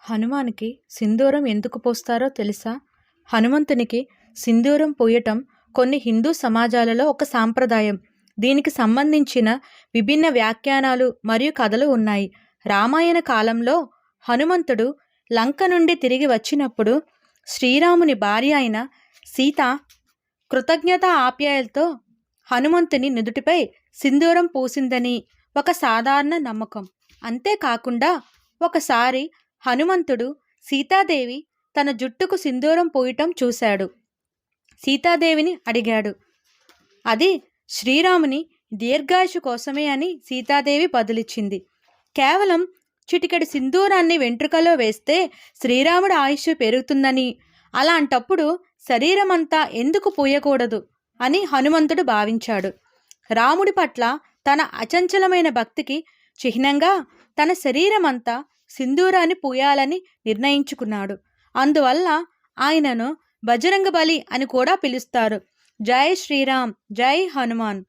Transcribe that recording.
హనుమానికి సింధూరం ఎందుకు పోస్తారో తెలుసా? హనుమంతునికి సింధూరం పోయటం కొన్ని హిందూ సమాజాలలో ఒక సాంప్రదాయం. దీనికి సంబంధించిన విభిన్న వ్యాఖ్యానాలు మరియు కథలు ఉన్నాయి. రామాయణ కాలంలో హనుమంతుడు లంక నుండి తిరిగి వచ్చినప్పుడు శ్రీరాముని భార్య అయిన సీత కృతజ్ఞత ఆప్యాయలతో హనుమంతుని నుదుటిపై సింధూరం పూసిందని ఒక సాధారణ నమ్మకం. అంతేకాకుండా ఒకసారి హనుమంతుడు సీతాదేవి తన జుట్టుకు సింధూరం పూయటం చూశాడు. సీతాదేవిని అడిగాడు. అది శ్రీరాముని దీర్ఘాయుషు కోసమే అని సీతాదేవి బదులిచ్చింది. కేవలం చిటికెడు సింధూరాన్ని వెంట్రుకలో వేస్తే శ్రీరాముడి ఆయుష్ పెరుగుతుందని, అలాంటప్పుడు శరీరమంతా ఎందుకు పూయకూడదు అని హనుమంతుడు భావించాడు. రాముడి పట్ల తన అచంచలమైన భక్తికి చిహ్నంగా తన శరీరమంతా సింధూరాన్ని పూయాలని నిర్ణయించుకున్నాడు. అందువల్ల ఆయనను బజరంగబలి అని కూడా పిలుస్తారు. జై శ్రీరామ్, జై హనుమాన్.